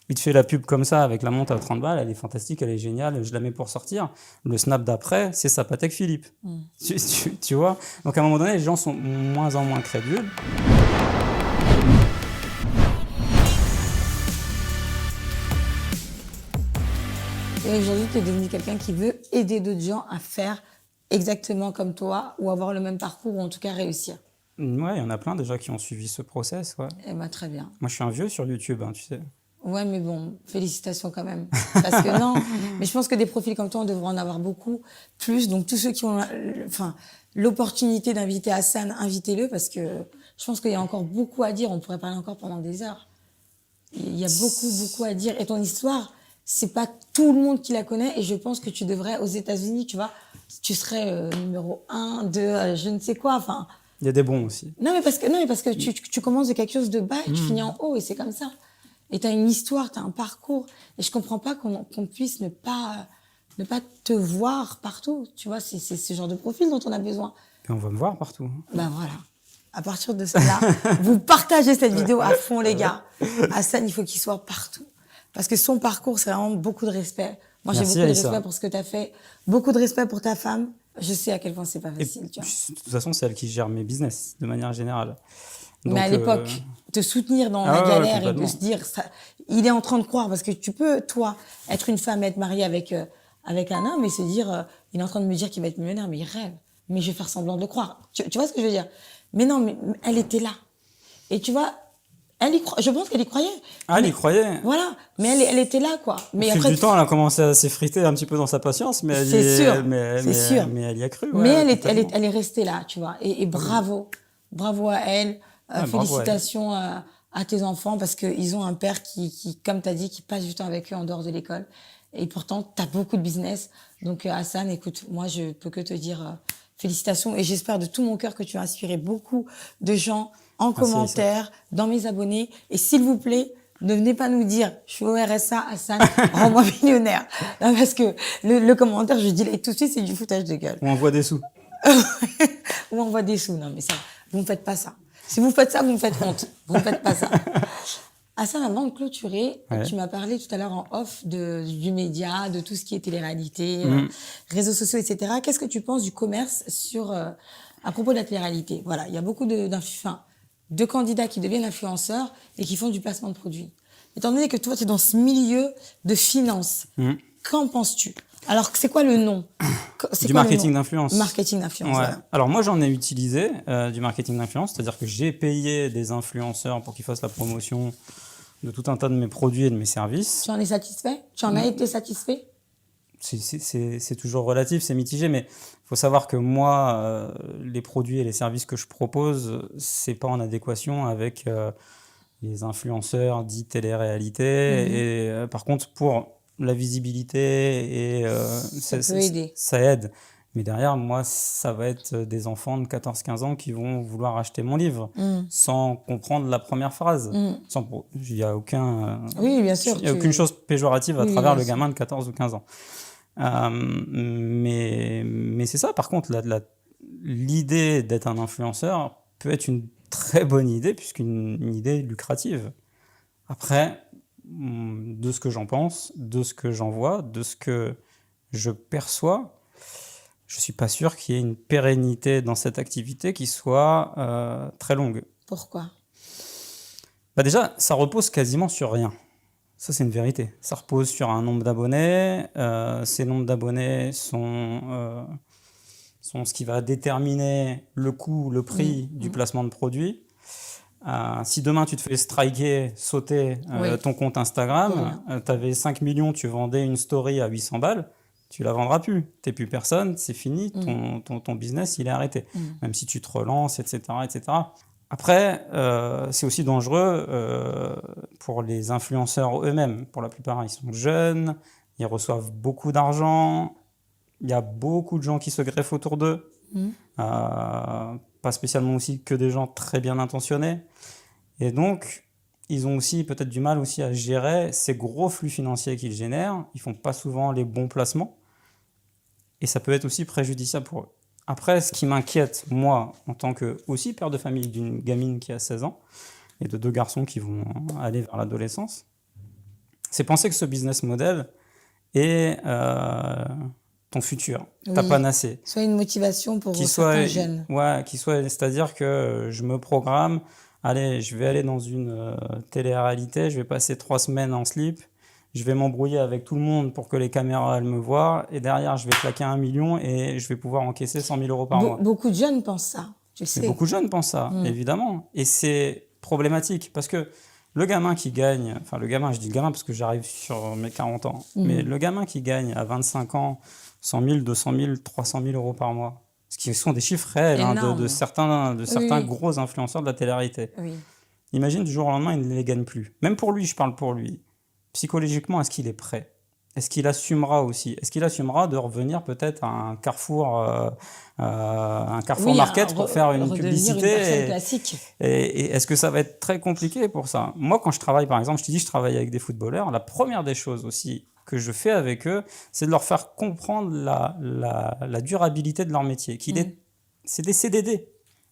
Il te fait la pub comme ça avec la montre à 30 balles, elle est fantastique, elle est géniale, je la mets pour sortir. Le snap d'après, c'est sa Patek Philippe. Tu vois? Donc à un moment donné, les gens sont moins en moins crédules. Et aujourd'hui, tu es devenu quelqu'un qui veut aider d'autres gens à faire exactement comme toi ou avoir le même parcours ou en tout cas réussir. Ouais, il y en a plein déjà qui ont suivi ce process, ouais. Eh ben, très bien. Moi, je suis un vieux sur YouTube, hein, tu sais. Ouais, mais bon, félicitations quand même. Parce que non, mais je pense que des profils comme toi, on devrait en avoir beaucoup plus. Donc, tous ceux qui ont l'opportunité d'inviter Hassan, invitez-le parce que je pense qu'il y a encore beaucoup à dire. On pourrait parler encore pendant des heures. Il y a beaucoup à dire. Et ton histoire, c'est pas tout le monde qui la connaît. Et je pense que tu devrais, aux États-Unis, tu vois, tu serais numéro 1, 2, je ne sais quoi. Enfin, Il y a des bons aussi. non, mais parce que tu commences de quelque chose de bas et tu finis en haut et c'est comme ça. Et t'as une histoire, t'as un parcours. Et je comprends pas qu'on puisse ne pas te voir partout. Tu vois, c'est ce genre de profil dont on a besoin. Et on va me voir partout. Ben voilà. À partir de cela, vous partagez cette vidéo à fond, les gars. Hassan, il faut qu'il soit partout. Parce que son parcours, c'est vraiment beaucoup de respect. Moi, j'ai Merci, beaucoup de Aïssa. respect pour ce que t'as fait. Beaucoup de respect pour ta femme. Je sais à quel point c'est pas Et facile, tu vois. de toute façon, c'est elle qui gère mes business, de manière générale. Mais à Donc, l'époque, te soutenir dans ah la ouais, galère et de complètement. se dire, ça, il est en train de croire, parce que tu peux, toi, être une femme, être mariée avec un homme et se dire, il est en train de me dire qu'il va être millionnaire, mais il rêve. Mais je vais faire semblant de le croire. Tu vois ce que je veux dire? Mais non, mais elle était là. Et tu vois, je pense qu'elle y croyait. Ah, elle Mais- y croyait. Voilà. Mais elle était là, quoi. Mais Au fil après, du temps, elle a commencé à s'effriter un petit peu dans sa patience, mais elle y c'est sûr, mais, c'est mais, sûr. mais elle y a cru, Mais ouais, complètement. elle est restée là, tu vois. Et bravo. Bravo à elle. Ouais, bravo à elle. Félicitations à tes enfants parce qu'ils ont un père qui, comme tu as dit, qui passe du temps avec eux en dehors de l'école. Et pourtant, tu as beaucoup de business. Donc, Hassan, écoute, moi, je peux que te dire félicitations. Et j'espère de tout mon cœur que tu as inspiré beaucoup de gens en Merci, commentaire, dans mes abonnés. Et s'il vous plaît, ne venez pas nous dire, je suis au RSA, Hassan, rends-moi millionnaire. Non, parce que le commentaire, je dis tout de suite, c'est du foutage de gueule. On envoie des sous. Ou on voit des sous. Non, mais ça, vous ne faites pas ça. Si vous faites ça, vous me faites honte. Vous ne faites pas ça. Hassan, avant de clôturer, Ouais. tu m'as parlé tout à l'heure en off du média, de tout ce qui est télé-réalité, réseaux sociaux, etc. Qu'est-ce que tu penses du commerce à propos de la télé-réalité? Voilà, il y a beaucoup de candidats qui deviennent influenceurs et qui font du placement de produits. Étant donné que toi, tu es dans ce milieu de finance, qu'en penses-tu? Alors, c'est quoi le nom? C'est Du quoi le marketing nom? d'influence. Marketing d'influence, Ouais. voilà. Alors moi, j'en ai utilisé du marketing d'influence, c'est-à-dire que j'ai payé des influenceurs pour qu'ils fassent la promotion de tout un tas de mes produits et de mes services. Tu en es satisfait? Tu en as été satisfait? C'est toujours relatif, c'est mitigé, mais il faut savoir que moi, les produits et les services que je propose, c'est pas en adéquation avec les influenceurs dits télé-réalité. Et par contre, pour la visibilité et Ça peut aider. ça aide. Mais derrière, moi, ça va être des enfants de 14-15 ans qui vont vouloir acheter mon livre sans comprendre la première phrase. Il n'y a Oui, bien sûr. il y a aucune chose péjorative à Oui, travers bien le sûr. gamin de 14 ou 15 ans. Mais c'est ça, par contre, l'idée d'être un influenceur peut être une très bonne idée, puisqu'une idée lucrative. Après, de ce que j'en pense, de ce que j'en vois, de ce que je perçois, je ne suis pas sûr qu'il y ait une pérennité dans cette activité qui soit très longue. Pourquoi? Bah déjà, ça repose quasiment sur rien. Ça, c'est une vérité. Ça repose sur un nombre d'abonnés. Ces nombres d'abonnés sont ce qui va déterminer le coût, le prix du placement de produit. Si demain tu te fais striker, sauter Oui. ton compte Instagram, tu avais 5 millions, tu vendais une story à 800 balles, tu la vendras plus. Tu n'es plus personne, c'est fini, ton business, il est arrêté. Même si tu te relances, etc. etc. Après, c'est aussi dangereux pour les influenceurs eux-mêmes. Pour la plupart, ils sont jeunes, ils reçoivent beaucoup d'argent, il y a beaucoup de gens qui se greffent autour d'eux. Pas spécialement aussi que des gens très bien intentionnés. Et donc, ils ont aussi peut-être du mal aussi à gérer ces gros flux financiers qu'ils génèrent. Ils font pas souvent les bons placements. Et ça peut être aussi préjudiciable pour eux. Après, ce qui m'inquiète, moi, en tant que aussi père de famille d'une gamine qui a 16 ans, et de 2 garçons qui vont aller vers l'adolescence, C'est penser que ce business model est ton futur, ta panacée. Soit une motivation pour certains jeunes. Ouais, c'est-à-dire que je me programme, allez, je vais aller dans une télé-réalité, je vais passer 3 semaines en slip, je vais m'embrouiller avec tout le monde pour que les caméras elles me voient, et derrière je vais claquer 1 million et je vais pouvoir encaisser 100 000 euros par mois. Beaucoup de jeunes pensent ça, tu sais. Beaucoup de jeunes pensent ça, évidemment. Et c'est problématique parce que le gamin qui gagne, enfin je dis le gamin parce que j'arrive sur mes 40 ans, mais le gamin qui gagne à 25 ans 100 000, 200 000, 300 000 euros par mois, ce qui sont des chiffres réels de certains gros influenceurs de la télé-réalité. Oui. Imagine du jour au lendemain, il ne les gagne plus. Même pour lui, je parle pour lui. Psychologiquement, est-ce qu'il est prêt ? Est-ce qu'il assumera aussi ? Est-ce qu'il assumera de revenir peut-être à un Carrefour Market pour faire une publicité et est-ce que ça va être très compliqué pour ça ? Moi, quand je travaille, par exemple, je te dis, je travaille avec des footballeurs, la première des choses aussi que je fais avec eux, c'est de leur faire comprendre la durabilité de leur métier. C'est des CDD.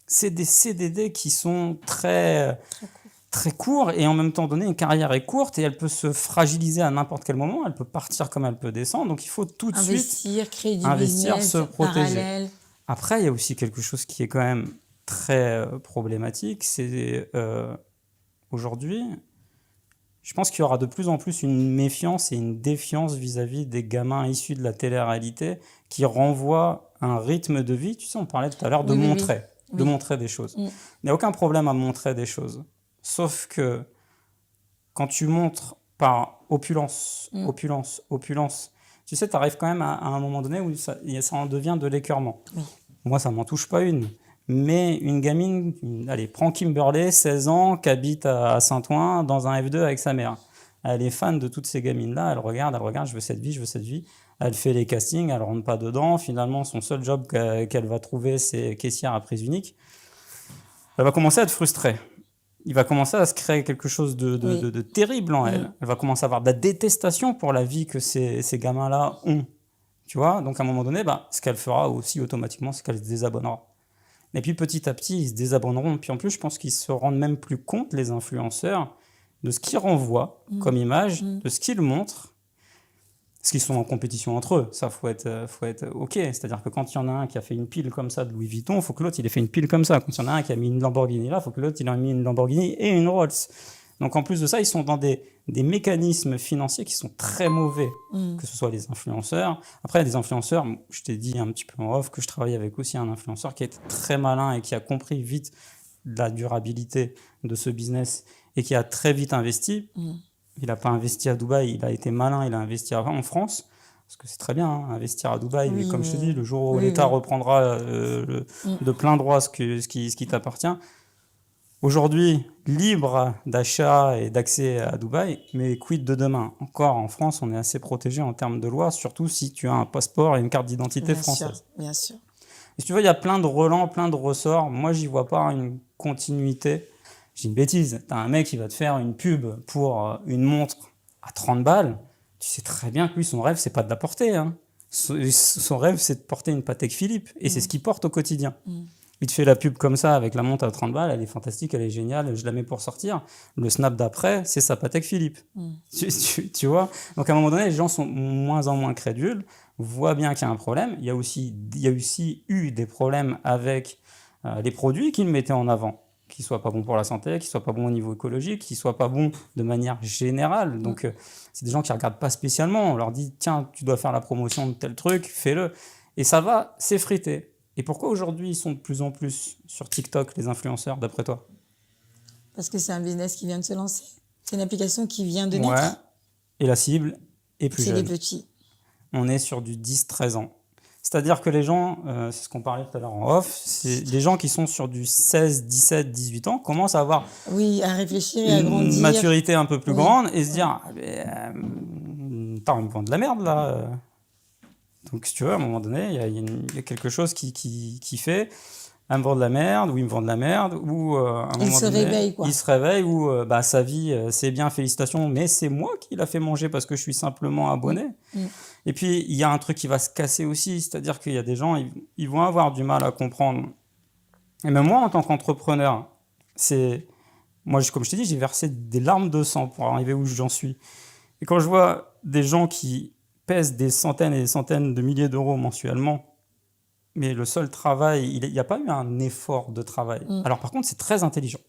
C'est des CDD qui sont très court et en même temps donné, une carrière est courte et elle peut se fragiliser à n'importe quel moment, elle peut partir comme elle peut descendre, donc il faut tout de suite créer du business, se protéger. Parallèle. Après, il y a aussi quelque chose qui est quand même très problématique, c'est aujourd'hui, je pense qu'il y aura de plus en plus une méfiance et une défiance vis-à-vis des gamins issus de la télé-réalité qui renvoient un rythme de vie, tu sais, on parlait tout à l'heure de montrer des choses. Il n'y a aucun problème à montrer des choses. Sauf que quand tu montres par opulence, tu sais, tu arrives quand même à un moment donné où ça en devient de l'écœurement. Moi, ça m'en touche pas une. Mais une gamine, allez, prends Kimberley, 16 ans, qui habite à Saint-Ouen, dans un F2 avec sa mère. Elle est fan de toutes ces gamines-là, elle regarde, je veux cette vie. Elle fait les castings, elle rentre pas dedans. Finalement, son seul job qu'elle va trouver, c'est caissière à prise unique. Elle va commencer à être frustrée. Il va commencer à se créer quelque chose de terrible en elle. Elle va commencer à avoir de la détestation pour la vie que ces gamins-là ont. Tu vois ? Donc, à un moment donné, ce qu'elle fera aussi automatiquement, c'est qu'elle se désabonnera. Et puis, petit à petit, ils se désabonneront. Puis en plus, je pense qu'ils se rendent même plus compte, les influenceurs, de ce qu'ils renvoient comme image, de ce qu'ils montrent. Parce qu'ils sont en compétition entre eux, ça faut être OK. C'est-à-dire que quand il y en a un qui a fait une pile comme ça de Louis Vuitton, il faut que l'autre il ait fait une pile comme ça. Quand il y en a un qui a mis une Lamborghini là, il faut que l'autre il ait mis une Lamborghini et une Rolls. Donc en plus de ça, ils sont dans des mécanismes financiers qui sont très mauvais, que ce soit les influenceurs. Après, il y a des influenceurs, je t'ai dit un petit peu en off que je travaille avec aussi un influenceur qui est très malin et qui a compris vite la durabilité de ce business et qui a très vite investi. Il n'a pas investi à Dubaï, il a été malin, il a investi en France, parce que c'est très bien, investir à Dubaï, mais comme je te dis, le jour où l'État reprendra de plein droit ce qui t'appartient. Aujourd'hui, libre d'achat et d'accès à Dubaï, mais quid de demain ? Encore en France, on est assez protégé en termes de loi, surtout si tu as un passeport et une carte d'identité française. Bien sûr. Et si tu veux, il y a plein de relents, plein de ressorts. Moi, j'y vois pas une continuité. J'ai une bêtise, t'as un mec qui va te faire une pub pour une montre à 30 balles, tu sais très bien que lui, son rêve, c'est pas de la porter. Hein. Son rêve, c'est de porter une Patek Philippe, et c'est ce qu'il porte au quotidien. Il te fait la pub comme ça, avec la montre à 30 balles, elle est fantastique, elle est géniale, je la mets pour sortir. Le snap d'après, c'est sa Patek Philippe. Tu vois ? Donc à un moment donné, les gens sont moins en moins crédules, voient bien qu'il y a un problème. Il y a aussi eu des problèmes avec les produits qu'ils mettaient en avant, qui ne soient pas bons pour la santé, qui ne soient pas bons au niveau écologique, qui ne soient pas bons de manière générale. Donc, c'est des gens qui ne regardent pas spécialement. On leur dit, tiens, tu dois faire la promotion de tel truc, fais-le. Et ça va s'effriter. Et pourquoi aujourd'hui, ils sont de plus en plus sur TikTok, les influenceurs, d'après toi ? Parce que c'est un business qui vient de se lancer. C'est une application qui vient de naître. Et la cible est plus jeune. C'est les petits. On est sur du 10-13 ans. C'est-à-dire que les gens, c'est ce qu'on parlait tout à l'heure en off, c'est les gens qui sont sur du 16, 17, 18 ans commencent à avoir à réfléchir et à grandir. Une maturité un peu plus grande et se dire attends, ils me vendent de la merde là. Donc si tu veux, à un moment donné, il y a quelque chose qui fait elle me vend de la merde, ou il me vend de la merde, ou à un moment donné, il se réveille, ou sa vie, c'est bien, félicitations, mais c'est moi qui l'a fait manger parce que je suis simplement abonné. Et puis, il y a un truc qui va se casser aussi, c'est-à-dire qu'il y a des gens, ils vont avoir du mal à comprendre. Et même moi, en tant qu'entrepreneur, comme je t'ai dit, j'ai versé des larmes de sang pour arriver où j'en suis. Et quand je vois des gens qui pèsent des centaines et des centaines de milliers d'euros mensuellement, mais le seul travail, il n'y a pas eu un effort de travail. Alors par contre, c'est très intelligent.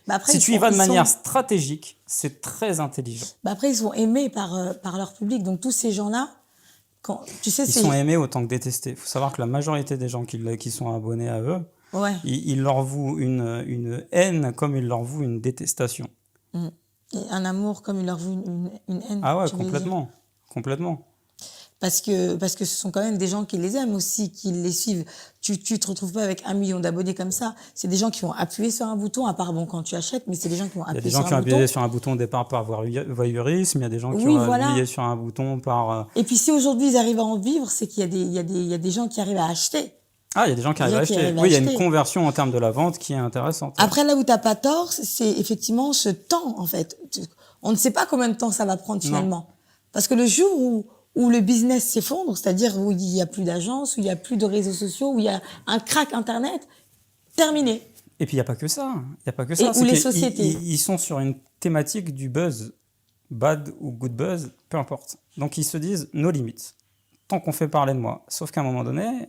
Bah après, Si tu y vas de manière stratégique, c'est très intelligent. Bah après, ils sont aimés par leur public. Donc tous ces gens-là, tu sais, ils sont aimés autant que détestés. Il faut savoir que la majorité des gens qui sont abonnés à eux, ouais. ils leur vouent une haine comme ils leur vouent une détestation. Et un amour comme ils leur vouent une haine. Ah ouais, complètement. Parce que ce sont quand même des gens qui les aiment aussi, qui les suivent. Tu te retrouves pas avec 1 million d'abonnés comme ça. C'est des gens qui vont appuyer sur un bouton, à part quand tu achètes, mais c'est des gens qui vont appuyer sur un bouton. Il y a des gens qui ont appuyé sur un bouton au départ par voyeurisme, il y a des gens qui ont appuyé sur un bouton par... Et puis si aujourd'hui ils arrivent à en vivre, c'est qu'il y a des gens qui arrivent à acheter. Ah, il y a des gens qui arrivent à acheter. Oui, il y a une conversion en termes de la vente qui est intéressante. Après, là où t'as pas tort, c'est effectivement ce temps, en fait. On ne sait pas combien de temps ça va prendre finalement. Non. Parce que le jour où le business s'effondre, c'est-à-dire où il n'y a plus d'agence, où il n'y a plus de réseaux sociaux, où il y a un crack Internet, terminé. Et puis, il n'y a pas que ça. Et où les sociétés. Ils sont sur une thématique du buzz, bad ou good buzz, peu importe. Donc, ils se disent nos limites. Tant qu'on fait parler de moi. Sauf qu'à un moment donné,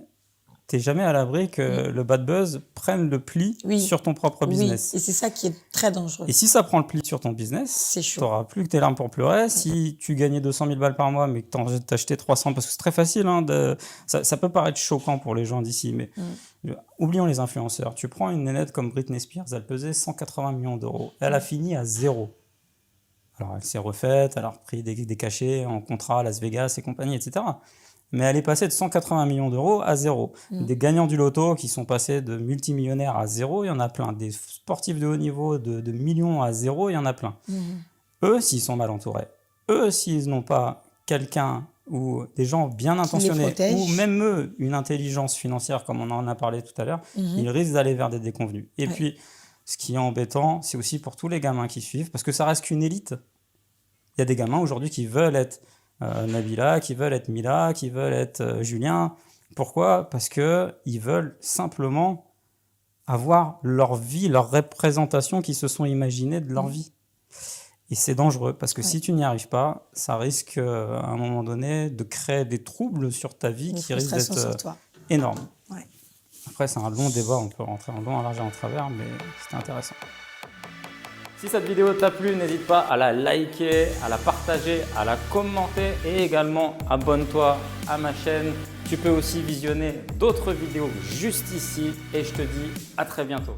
tu n'es jamais à l'abri que le bad buzz prenne le pli sur ton propre business. Oui, et c'est ça qui est très dangereux. Et si ça prend le pli sur ton business, tu n'auras plus que tes larmes pour pleurer. Si tu gagnais 200 000 balles par mois, mais que tu as acheté 300, parce que c'est très facile, ça peut paraître choquant pour les gens d'ici, mais oublions les influenceurs. Tu prends une nénette comme Britney Spears, elle pesait 180 millions d'euros. Elle a fini à 0. Alors, elle s'est refaite, elle a repris des cachets en contrat à Las Vegas et compagnie, etc. Mais elle est passée de 180 millions d'euros à 0. Des gagnants du loto qui sont passés de multimillionnaires à 0, il y en a plein. Des sportifs de haut niveau de millions à 0, il y en a plein. Eux, s'ils sont mal entourés, eux, s'ils n'ont pas quelqu'un ou des gens bien intentionnés, ou même eux, une intelligence financière, comme on en a parlé tout à l'heure, ils risquent d'aller vers des déconvenus. Et puis, ce qui est embêtant, c'est aussi pour tous les gamins qui suivent, parce que ça reste qu'une élite. Il y a des gamins aujourd'hui qui veulent être Nabila, qui veulent être Mila, qui veulent être Julien. Pourquoi ? Parce qu'ils veulent simplement avoir leur vie, leur représentation qu'ils se sont imaginées de leur vie. Et c'est dangereux, parce que si tu n'y arrives pas, ça risque à un moment donné de créer des troubles sur ta vie qui risquent d'être énormes. Ouais. Après, c'est un long débat, on peut rentrer en long, en large et en travers, mais c'était intéressant. Si cette vidéo t'a plu, n'hésite pas à la liker, à la partager, à la commenter et également abonne-toi à ma chaîne. Tu peux aussi visionner d'autres vidéos juste ici et je te dis à très bientôt.